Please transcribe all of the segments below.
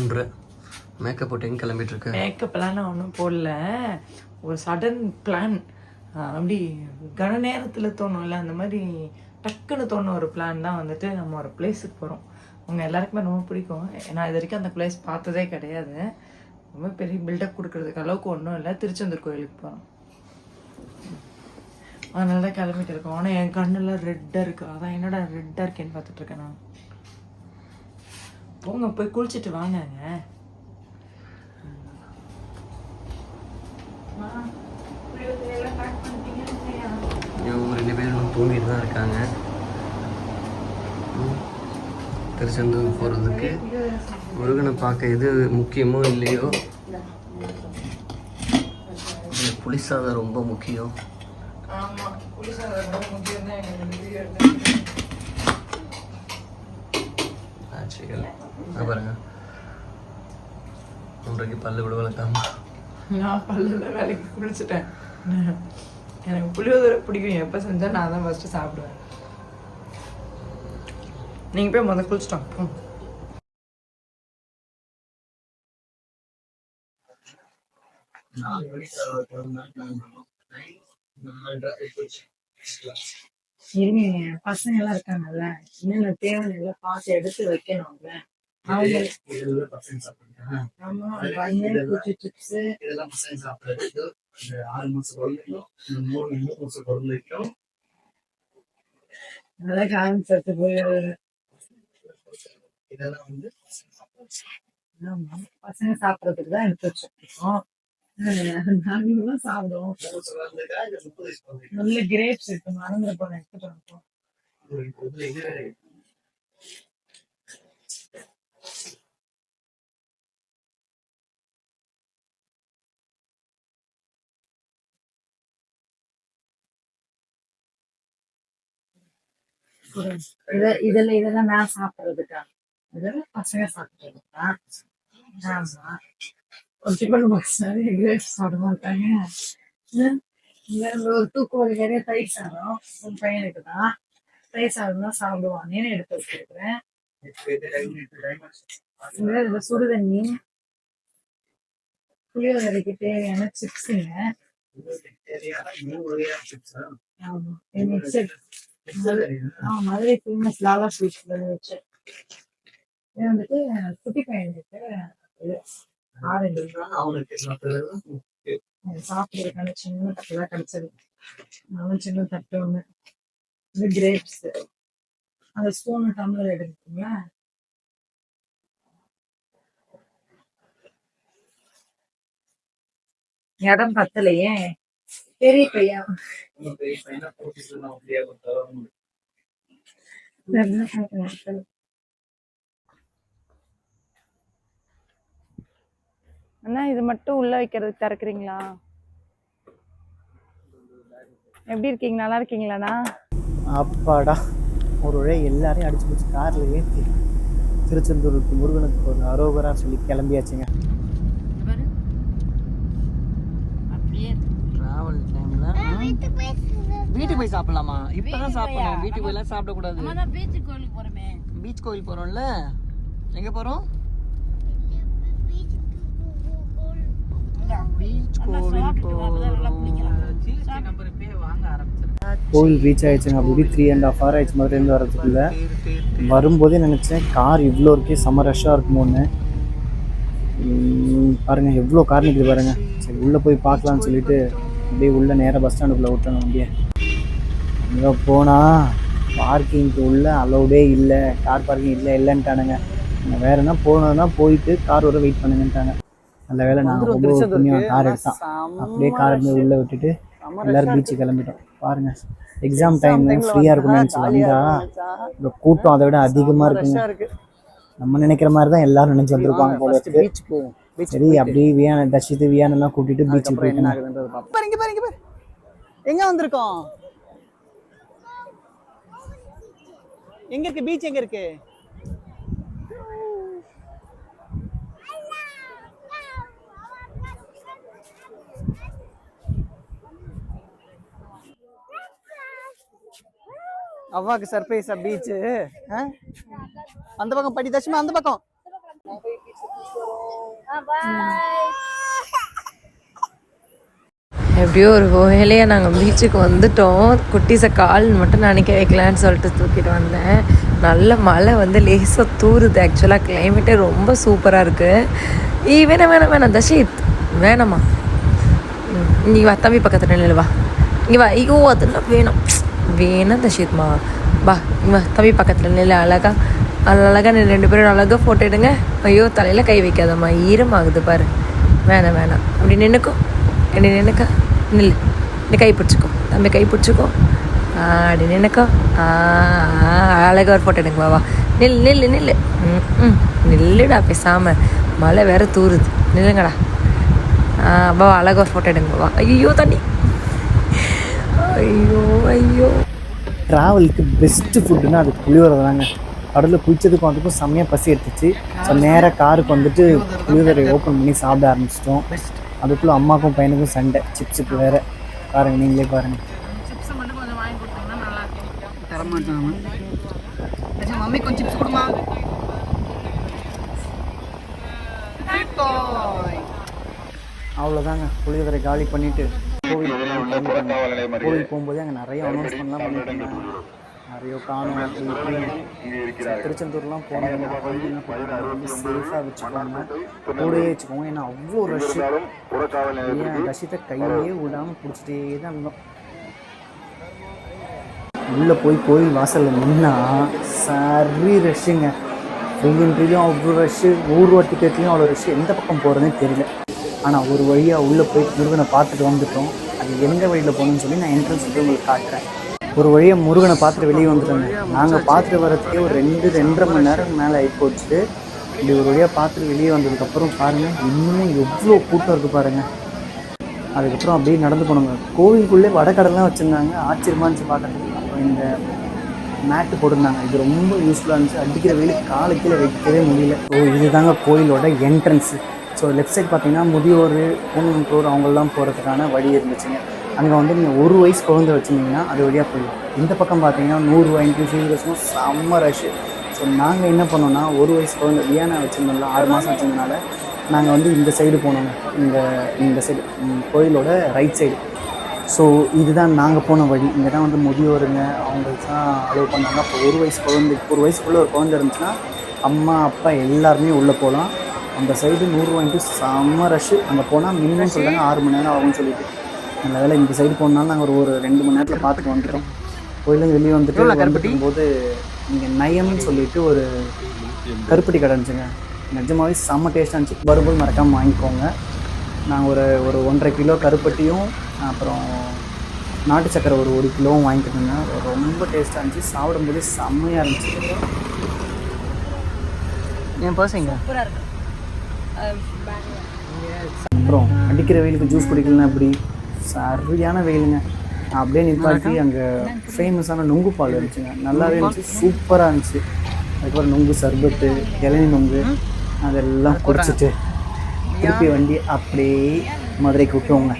பண்ணுற? மேக்கப் போட்டு எங்கே கிளம்பிட்டு இருக்க? மேக்கப்லாம் நான் ஒன்றும் போடல, ஒரு சடன் பிளான். அப்படி கன நேரத்தில் தோணும்ல, அந்த மாதிரி டக்குன்னு தோணும் ஒரு பிளான் தான் வந்துட்டு நம்ம ஒரு பிளேஸுக்கு போகிறோம். அவங்க எல்லாருக்குமே ரொம்ப பிடிக்கும். நான் இது வரைக்கும் அந்த பிளேஸ் பார்த்ததே கிடையாது. ரொம்ப பெரிய பில்டப் கொடுக்கறதுக்கு அளவுக்கு ஒன்றும் இல்லை. திருச்செந்தூர் கோயிலுக்கு போகிறோம். அதனால தான் கிளம்பிட்டு இருக்கோம். ஆனால் என் கண்ணெல்லாம் ரெட்டாக இருக்குது. அதான் என்னோட ரெட்டாக இருக்கேன்னு பார்த்துட்ருக்கேன் நான். போங்க போய் குளிச்சுட்டு வாங்கங்க. இவங்க 2 பேரும் தூங்கிட்டு தான் இருக்காங்க. திருச்செந்தூர் போகிறதுக்கு முருகனை பார்க்க எது முக்கியமோ இல்லையோ, புளிசாதம் ரொம்ப முக்கியம். பாருங்க, 3:30 பல்லு கூட விளக்காம நான் பல்லுல வேலைக்கு குளிச்சுட்டேன். எனக்கு புளியோதரை பிடிக்கும். எப்போ செஞ்சால் நான் தான் ஃபஸ்ட்டு சாப்பிடுவேன். நீங்கள் போய் முதல்ல குளிச்சுட்டோம். இருங்க, பசங்க எல்லாம் இருக்காங்கல்ல, என்னென்ன தேவையில்லை பார்த்து எடுத்து வைக்கணும்ல. பசங்க சாப்பிடறதுக்கு தான் எடுத்து வச்சிருக்கோம். சாப்பிடுவோம். நல்ல கிரேப்ஸ் இருக்கு, மறந்துட போன எடுத்துட்டு வந்துட்டோம். இதெல்லாம் நான் சாப்பிடுறதுக்கா? இதெல்லாம் பசங்க சாப்பிடுறதுக்கா? ஆமா, ஒரு டிஃபன் பாக்ஸ் நிறைய கிரேப்ஸ் சாப்பிட மாட்டாங்க. ஒரு தூக்குவலி நிறைய தயிர் சாதம் உன் பையனுக்கு தான். தயிர் சாதம் தான் சாப்பிடுவானேன்னு எடுத்து வச்சிருக்கிறேன். இதுல சுடுதண்ணி, புளியோதரைக்கு தேவையான சிப்ஸுங்க. மதுரை ஃபேமஸ் லாலா ஸ்வீட்ஸ்ல வச்சு இது வந்துட்டு குட்டி பையனுக்கு ஆரஞ்சு சாப்பிடுறதுக்கான சின்ன தட்டு தான் கிடைச்சது. நானும் சின்ன தட்டு ஒண்ணு. இது கிரேப்ஸ். அந்த ஸ்பூன் டம்ளர் எடுத்துக்கோங்களா. இடம் பத்தலையே, பெரிய பையன். அண்ணா, இது மட்டும் உள்ள வைக்கிறதுக்கு திறக்கிறீங்களா? எப்படி இருக்கீங்க? நல்லா இருக்கீங்களாண்ணா? அப்பாடா, ஒரு வழி எல்லாரையும் அடிச்சு பிடிச்சி காரில் ஏற்றி திருச்செந்தூருக்கு முருகனுக்கு ஒரு அரோகரா சொல்லி கிளம்பியாச்சுங்க. டிராவல் டைம்ல வீட்டுக்கு போய் சாப்பிடலாமா? இப்பதான் சாப்பிடலாம், வீட்டுக்கு போய் எல்லாம் சாப்பிடக்கூடாது. பீச் கோயில் போறோம்ல, எங்க போறோம்? கோயில் ரீச் ஆயிடுச்சுங்க. அப்படி 3.5 hour ஆயிடுச்சு மதுரையிலேருந்து வரதுக்குள்ள. வரும்போதே நினச்சேன் கார் இவ்வளோ இருக்கே, செம்ம ரஷ்ஷாக இருக்குமோன்னு. பாருங்கள் எவ்வளோ கார் நிற்குது பாருங்கள். சரி உள்ளே போய் பார்க்கலான்னு சொல்லிட்டு அப்படியே உள்ளே நேராக பஸ் ஸ்டாண்டுக்குள்ளே விட்டணும். அப்படியே அங்கே போனால் பார்க்கிங்க்கு உள்ளே அலௌடே இல்லை, கார் பார்க்கிங் இல்லைன்ட்டானுங்க. வேறுனா போனதுன்னா போயிட்டு காரோட வெயிட் பண்ணுங்கன்ட்டாங்க. நல்ல வேலை நான் ரொம்ப புண்ணியம் கார் எடுத்தான். அப்படியே கார் எடுத்து உள்ளே விட்டுட்டு எல்லோரும் பீச்சுக்கு கிளம்பிட்டோம். பாருங்கள், எக்ஸாம் டைம் ஃப்ரீயாக இருக்கும்னு நினச்சி வந்தால் இந்த கூட்டம் அதை விட அதிகமாக இருக்குங்க. நம்ம நினைக்கிற மாதிரி தான் எல்லாரும் நினச்சி வந்திருப்பாங்க போல இருக்கு. சரி அப்படியே தர்ஷித்து வியானெல்லாம் கூட்டிட்டு பீச்சுக்கு போயிட்டு எங்கே வந்திருக்கோம்? எங்கே இருக்கு பீச்? எங்கே இருக்கு? அவ்வாக்கு சர்ப்ரைஸா பீச்சு? அந்த பக்கம் படி தர்ஷிமா, அந்த பக்கம் எப்படியோ ஒரு வேலையை நாங்கள் பீச்சுக்கு வந்துட்டோம். குட்டீஸை கால் மட்டும் நினைக்க வைக்கலான்னு சொல்லிட்டு தூக்கிட்டு வந்தேன். நல்ல மழை வந்து லேசாக தூருது. ஆக்சுவலாக கிளைமேட்டே ரொம்ப சூப்பராக இருக்குது. வேணாம் தஷித் வேணாம்மா. நீ வா தம்பி பக்கத்தில் நில்லு வா. இங்கே வா. ஐயோ அதெல்லாம் வேணாம் தஷித்மா. வா இங்கே வா தம்பி பக்கத்தில் நில்லு. அழகாக நீ 2 பேரும் அழகாக ஃபோட்டோ எடுங்க. ஐயோ தலையில் கை வைக்காதம்மா, ஈரமாகுது பாரு. வேணாம் அப்படி நின்றுக்கோ. நின்னுக்கா நில்லு. நீ கை பிடிச்சிக்கோ தம்பி, கை பிடிச்சிக்கோ. அப்படி நின்னுக்கோ. அழகாக ஒரு ஃபோட்டோ எடுங்க. வா நில்லு. நில்லுடா பேசாம. மழை வேற தூருது. நில்லுங்கடா. வா அழகாக ஒரு ஃபோட்டோ எடுங்க. வா. ஐயோ தண்ணி. ஐயோ ட்ராவலுக்கு பெஸ்ட்டு ஃபுட்டுன்னா அது புளியோதரை தாங்க. கடலில் குளிச்சதுக்கும் அதுக்கும் செம்மையாக பசி எடுத்துச்சு. ஸோ நேராக காருக்கு வந்துட்டு புளியோதரை ஓப்பன் பண்ணி சாப்பிட ஆரம்பிச்சிட்டோம். அதுக்குள்ளே அம்மாக்கும் பையனுக்கும் சண்டை. சிப்ஸுக்கு வேறு பாருங்கள், நீங்களே பாருங்கள். சிப்ஸ் மட்டும் கொஞ்சம் வாங்கி கொடுத்தீங்கன்னா நல்லா இருக்கும். தரமாட்டாங்க. மம்மி கொஞ்சம் சிப்ஸ் கொடுமா. அவ்வளோதாங்க, புளியோதரை காலி பண்ணிவிட்டு கோவில் போகும்போதே அங்கே நிறைய அனௌன்ஸ்மெண்ட்லாம் பண்ணிட்டாங்க. நிறைய காணும். திருச்செந்தூர்லாம் போனவங்க சேஃபாக வச்சுக்கோங்க, கூடயே வச்சுக்கோங்க. ஏன்னா அவ்வளோ ரஷ்ஷு. ஏன் ரஷ்யத்தை கையிலேயே விடாமல் பிடிச்சிட்டே தான் இருந்தோம். உள்ளே போய் கோயில் வாசலில் நின்னா சரி ரஷ்ஷுங்க. வெயின்ட்ரிலையும் அவ்வளோ ரஷ்ஷு, ஊர்வா டிக்கெட்லேயும் அவ்வளோ ரஷ்ஷு. எந்த பக்கம் போகிறதுனே தெரியல. ஆனால் ஒரு வழியாக உள்ளே போய் முருகனை பார்த்துட்டு வந்துட்டோம். அது எந்த வழியில் போகணுன்னு சொல்லி நான் என்ட்ரன்ஸ் உங்களுக்கு காட்டுறேன். ஒரு வழியாக முருகனை பார்த்துட்டு வெளியே வந்துட்டோங்க. நாங்கள் பார்த்துட்டு வரதுக்கே ஒரு 2-2.5 மணி நேரம் மேலே ஆகிப்போச்சு. இப்படி ஒரு வழியாக பார்த்துட்டு வெளியே வந்ததுக்கப்புறம் பாருங்கள், இன்னும் எவ்வளோ கூட்டம் இருக்குது பாருங்கள். அதுக்கப்புறம் அப்படியே நடந்து போனோங்க. கோவிலுக்குள்ளே வடக்கடலாம் வச்சுருந்தாங்க. ஆச்சரியமாக இருந்துச்சு பார்க்குறதுக்கு. அப்புறம் இந்த மேட்டு போட்டிருந்தாங்க. இது ரொம்ப யூஸ்ஃபுல்லாக இருந்துச்சு. அடிக்கிற வெயிலுக்கு காலை கீழே வைக்கவே முடியல. ஸோ இதுதாங்க கோயிலோட என்ட்ரன்ஸு. ஸோ லெஃப்ட் சைட் பார்த்தீங்கன்னா முதியோர், ஊனமுற்றோர் அவங்கெல்லாம் போகிறதுக்கான வழி இருந்துச்சுங்க. அங்கே வந்து நீங்கள் 1 வயசு குழந்தை வச்சுருந்தீங்கன்னா அது வழியாக போயிடும். இந்த பக்கம் பார்த்தீங்கன்னா 100 ஃபீவர்ஸும் செம்ம ரஷ்ஷு. ஸோ நாங்கள் என்ன பண்ணோன்னா, 1 வயசு குழந்தை வியானா வச்சுருந்தோம்ல, 6 மாதம் வச்சுருந்தனால நாங்கள் வந்து இந்த சைடு போனோங்க. இந்த சைடு கோயிலோட ரைட் சைடு. ஸோ இதுதான் நாங்கள் போன வழி. இங்கே தான் வந்து முதியோருங்க அவங்களுக்கு தான் அலோவ் பண்ணாங்க. அப்போ 1 வயசு குழந்தை, 1 வயசுக்குள்ளே ஒரு குழந்தை இருந்துச்சுன்னா அம்மா அப்பா எல்லாருமே உள்ளே போகலாம். அந்த சைடு 100 செம்ம ரஷ்ஷு. அங்கே போனால் மினிமம் சொல்கிறாங்க 6 மணி நேரம் ஆகும்னு சொல்லிட்டு. நல்ல வேலை இந்த சைடு போனாலும் நாங்கள் ஒரு 2 மணி நேரத்தில் பார்த்துட்டு வந்துட்டோம். கோயிலேருந்து வெளியே வந்துட்டு போது இங்கே நயம்னு சொல்லிட்டு ஒரு கருப்பட்டி கடை இருந்துச்சுங்க. நிஜமாகவே செம்ம டேஸ்ட்டாக இருந்துச்சு. வரும்போது மறக்காமல் வாங்கிக்கோங்க. நாங்கள் ஒரு 1.5 கிலோ கருப்பட்டியும் அப்புறம் நாட்டு சக்கரை ஒரு 1 கிலோவும் வாங்கிக்கிட்டோங்க. ரொம்ப டேஸ்ட்டாக இருந்துச்சு. சாப்பிடும்போது செம்மையாக இருந்துச்சு. என் பர்சங்க சூப்பராக இருக்குது. அப்புறம் அடிக்கிற வெயிலுக்கு ஜூஸ் குடிக்கலன்னா அப்படி சரியான வெயிலுங்க. அப்படியே நிப்பாட்டி அங்கே ஃபேமஸான நுங்கு பால் இருந்துச்சுங்க. நல்லாவே இருந்துச்சு, சூப்பராக இருந்துச்சு. அதுக்கப்புறம் நுங்கு சர்பத்து, இளநீ நுங்கு அதெல்லாம் குடிச்சிட்டு திருப்பி வண்டி அப்படியே மதுரைக்கு விட்டோங்க.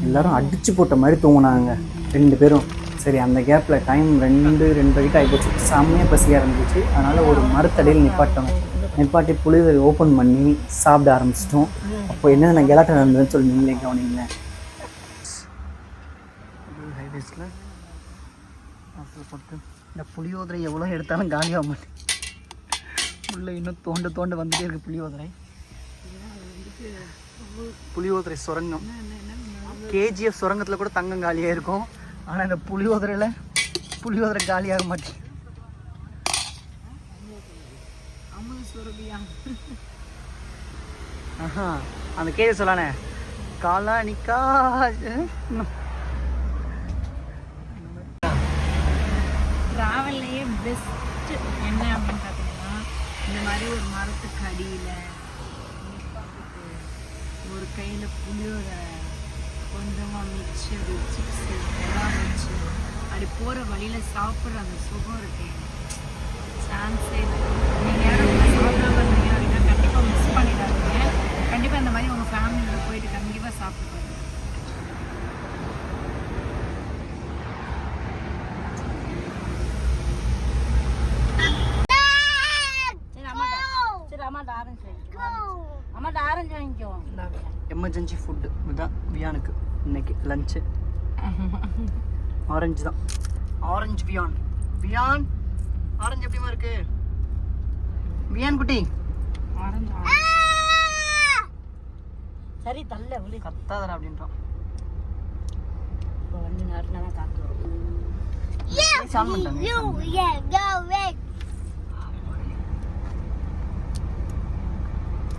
எல்லாரும் அடிச்சு போட்ட மாதிரி தூங்கினாங்க 2 பேரும். சரி, அந்த கேப்பில் டைம் 2:30 ஆகிப்போச்சு. செம்மையாக பசியாக இருந்துச்சு. அதனால் ஒரு மரத்தடையில் நிப்பாட்டி புளியோதரை ஓப்பன் பண்ணி சாப்பிட ஆரம்பிச்சிட்டோம். அப்போ என்னென்ன கெலாட்டம் நடந்ததுன்னு சொல்லி நீங்களே கவனிங்க. ஹைவேஸில் இந்த புளியோதரை எவ்வளோ எடுத்தாலும் காலியாக மாட்டேன். உள்ளே இன்னும் தோண்ட வந்துட்டே இருக்குது புளியோதரை சுரங்கம். கேஜிஎஃப் சுரங்கத்தில் கூட தங்கம் காலியாக இருக்கும். ஆனால் இந்த புளியோதரை காலியாக மாட்டேன். அந்த கேஜி சொல்லானே காலா நிக்கா. ட்ராவல்லையே பெஸ்ட்டு என்ன அப்படின்னு பார்த்தீங்கன்னா, இந்த மாதிரி ஒரு மரத்துக்கு அடியில் ஒரு கையில் புளியோதரை, கொஞ்சமாக மிக்சரு, சிப்ஸு எல்லாம் வச்சு அப்படி போகிற வழியில் சாப்பிட்ற அந்த சுகம் இருக்கு. சான்ஸே நீங்கள் யாரும் சாப்பிடாம இருந்தீங்க அப்படின்னா கண்டிப்பாக மிஸ் பண்ணிடாதீங்க. கண்டிப்பாக இந்த மாதிரி உங்கள் ஃபேமிலியோட போயிட்டு கண்டிப்பாக சாப்பிடுவாங்க. எமர்ஜென்சி ஃபுட்டு இதுதான் வியானுக்கு இன்னைக்கு லஞ்சு. ஆரஞ்சு தான், ஆரஞ்சு வியான். வியான் ஆரஞ்சு எப்படிமா இருக்கு வியான் குட்டி? சரி தள்ள விழி கத்தாதரா அப்படின்றான். வந்து நேரத்துல தான் காத்து வரும். ஆன் பண்ணிட்டாங்க.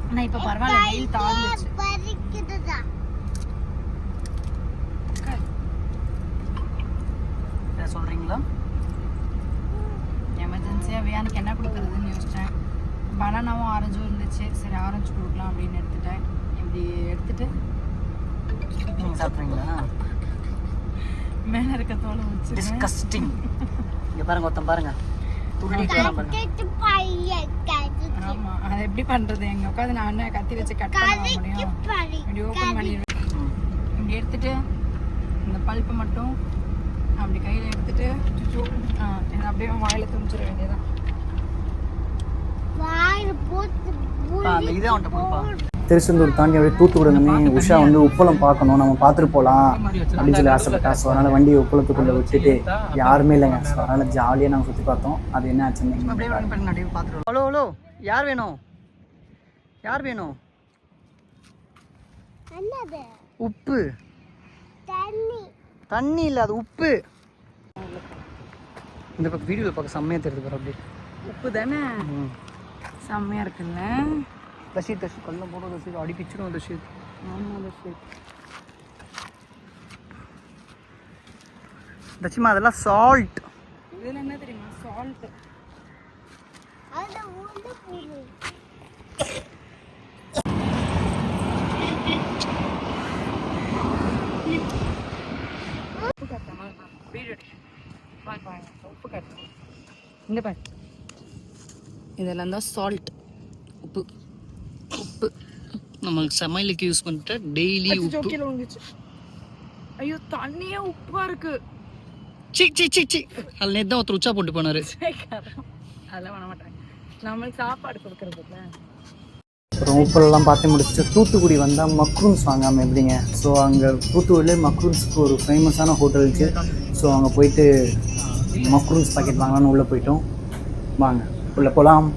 ஆனா இப்ப பரவாயில்ல, வெயில் தாழ்ந்துச்சு. சொல்றீங்களா? எமர்ஜென்சியா வியானுக்கு என்ன கொடுக்குறதுன்னு யோசிச்சேன். பனானாவும் ஆரஞ்சும் இருந்துச்சு, சரி ஆரஞ்சு கொடுக்கலாம் அப்படின்னு எடுத்துட்டேன். இப்படி எடுத்துட்டு நீங்க சாப்பிட்றீங்களா? மேல இருக்க தோலை வச்சு டிஸ்கஸ்டிங். இங்க பாருங்க, ஒருத்தன் பாருங்க ஆமா, அதை எப்படி பண்றது? எங்க உட்காந்து நான் என்ன கத்தி வச்சு கட் பண்ண முடியும்? இப்படி ஓப்பன் பண்ணிடுவேன். இப்படி எடுத்துட்டு இந்த பல்ப்பு மட்டும் அப்படி கையில எடுத்துட்டு அப்படியே வாயில துணிச்சிட வேண்டியதான். இதே அவன்கிட்ட கொடுப்பா. திருச்செந்தூர் தாண்டி அப்படியே தூத்துக்குடி வந்தோடனே உஷா வந்து உப்பளம் பார்க்கணும், நம்ம பார்த்துட்டு போகலாம் அப்படின்னு சொல்லி ஆசைப்பட்டா. ஸோ அதனால் வண்டியை உப்பளத்துக்குள்ளே விட்டுட்டு யாருமே இல்லைங்க. ஸோ அதனால் ஜாலியாக நாங்கள் சுற்றி பார்த்தோம். அது என்ன ஆச்சுன்னு. ஹலோ ஹலோ, யார் வேணும்? யார் வேணும்? உப்பு. தண்ணி இல்லை, அது உப்பு. இந்த பக்கம் வீடியோவில் பார்க்க செம்மையாக தெரியுது பாரு. அப்படியே உப்பு தானே, செம்மையா இருக்குல்ல. தஷீத் கல்லம் போடுற தஷீத் அடிப்பிச்சிடும். தஷீத் ஆமாம் தஷீத். தச்சிமா அதெல்லாம் சால்ட். இதில் என்ன தெரியுமா? சால்ட். உப்பு கட்டமா உப்பு கட்டணும். இந்த பாரு, இதெல்லாம் தான் சால்ட். உப்பு உப்பு நம்ம சமையலுக்கு யூஸ் பண்ணிட்டு டெய்லி உப்பு. ஐயோ, தண்ணியே உப்பா இருக்கு. சி சி சி சி, அதில் நேற்று தான் ஒருத்தர் உச்சா போட்டு போனாரு. அதெல்லாம் பண்ண மாட்டாங்க, நம்மளுக்கு சாப்பாடு கொடுக்கறதுல. அப்புறம் உப்பெல்லாம் பார்த்து முடிச்சுட்டு தூத்துக்குடி வந்தால் மக்ரூன்ஸ் வாங்காமல் எப்படிங்க? ஸோ அங்கே தூத்துக்குடியில் மக்ரூன்ஸ்க்கு ஒரு ஃபேமஸான ஹோட்டல் இருந்துச்சு. ஸோ அங்கே போயிட்டு மக்ரூன்ஸ் பாக்கெட் வாங்கலான்னு உள்ளே போயிட்டோம். வாங்க உள்ளே போகலாம்.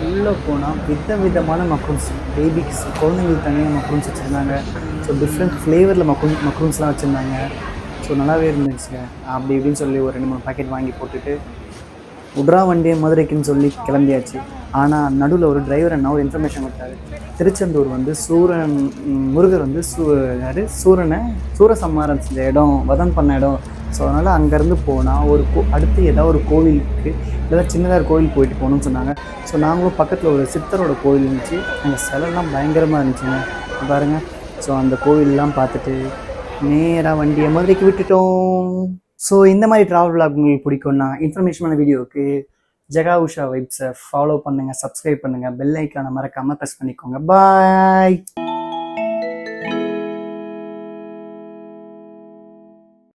உள்ளே போனால் விதவிதமான மக்ரூன்ஸ், பேபிஸ் குழந்தைங்களுக்கு தனியாக மக்ரூன்ஸ் வச்சுருந்தாங்க. ஸோ டிஃப்ரெண்ட் ஃப்ளேவரில் மக்ரூன்ஸ்லாம் வச்சுருந்தாங்க. ஸோ நல்லாவே இருந்துச்சுங்க. அப்படி இப்படின்னு சொல்லி ஒரு 2-3 பாக்கெட் வாங்கி போட்டுட்டு உட்ரா வண்டியை மதுரைக்குன்னு சொல்லி கிளம்பியாச்சு. ஆனால் நடுவில் ஒரு டிரைவர் என்ன ஒரு இன்ஃபர்மேஷன் கொடுத்தாரு. திருச்செந்தூர் வந்து முருகர் வந்து சூரசம்ஹாரம் செஞ்ச இடம், வதம் பண்ண இடம். ஸோ அதனால் அங்கேருந்து போனால் அடுத்து ஏதாவது ஒரு கோவிலுக்கு ஏதாவது சின்னதாக ஒரு கோவில் போயிட்டு போகணும்னு சொன்னாங்க. ஸோ நாங்களும் பக்கத்தில் ஒரு சித்தரோட கோவில் இருந்துச்சு, அங்கே சிலைலாம் பயங்கரமாக இருந்துச்சுங்க பாருங்கள். ஸோ அந்த கோவிலெலாம் பார்த்துட்டு நேராக வண்டியை மதுரைக்கு விட்டுட்டோம். ஸோ இந்த மாதிரி ட்ராவல் விளாக் உங்களுக்கு பிடிக்கும்னா இன்ஃபர்மேஷனான வீடியோவுக்கு ஜெகா உஷா வைப்ஸை ஃபாலோ பண்ணுங்கள், சப்ஸ்கிரைப் பண்ணுங்கள், பெல் ஐக்கானை மறக்காமல் ப்ரெஸ் பண்ணிக்கோங்க. பாய்.